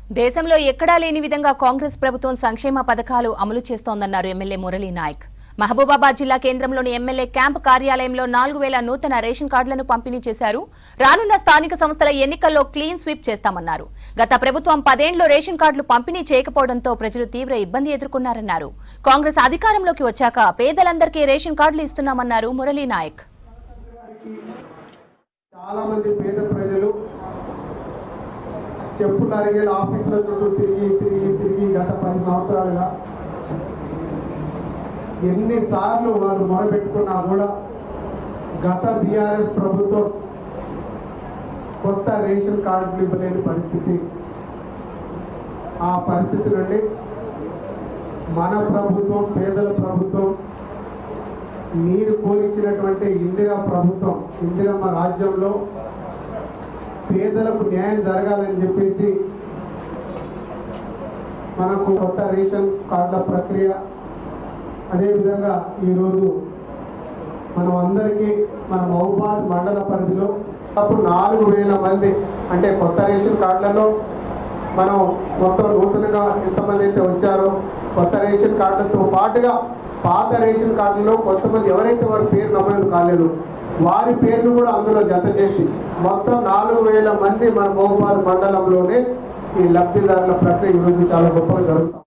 దేశంలో ఎక్కడా లేని విధంగా కాంగ్రెస్ ప్రభుత్వం సంక్షేమ పథకాలు అమలు చేస్తోందన్నారు ఎమ్మెల్యే మురళీ నాయక్. మహబూబాబాద్ జిల్లా కేంద్రంలోని ఎమ్మెల్యే క్యాంప్ కార్యాలయంలో 4000 నూతన రేషన్ కార్డులను పంపిణీ చేశారు. రానున్న స్థానిక సంస్థల ఎన్నికల్లో క్లీన్ స్వీప్ చేస్తామన్నారు. గత ప్రభుత్వం 10 ఏళ్లలో రేషన్ కార్డులు పంపిణీ చేయకపోవడంతో ప్రజలు తీవ్ర ఇబ్బంది ఎదుర్కొన్నారన్నారు. కాంగ్రెస్ అధికారంలోకి వచ్చాక పేదలందరికీ రేషన్ కార్డులు ఇస్తున్నామన్నారు మురళీ నాయక్. చాలా మంది పేద ప్రజలు చెప్పులు అరిగేల ఆఫీసుల చుట్టూ తిరిగి గత 10 సంవత్సరాలుగా ఎన్నిసార్లు వాళ్ళు మొరపెట్టుకున్నా కూడా గత బీఆర్ఎస్ ప్రభుత్వం కొత్త రేషన్ కార్డులు ఇవ్వలేని పరిస్థితి. ఆ పరిస్థితి నుండి మన ప్రభుత్వం, పేదల ప్రభుత్వం, మీరు కోరిచ్చినటువంటి ఇందిరా ప్రభుత్వం, ఇందిరమ్మ రాజ్యంలో పేదలకు న్యాయం జరగాలని చెప్పేసి మనకు కొత్త రేషన్ కార్డుల ప్రక్రియ, అదేవిధంగా ఈరోజు మనం అందరికీ మన మహబూబాబాద్ మండల పరిధిలో 4000 మంది, అంటే కొత్త రేషన్ కార్డులలో మనం మొత్తం నూతనంగా ఎంతమంది అయితే వచ్చారో కొత్త రేషన్ కార్డులతో పాటుగా పాత రేషన్ కార్డులో కొంతమంది ఎవరైతే వారి పేరు నమోదు కాలేదు వారి పేర్లు కూడా అందులో జత చేసి మొత్తం 4000 మంది మన మహబూబాబాద్ మండలంలోనే ఈ లబ్ధిదారుల ప్రక్రియ ఈరోజు చాలా గొప్పగా జరుగుతుంది.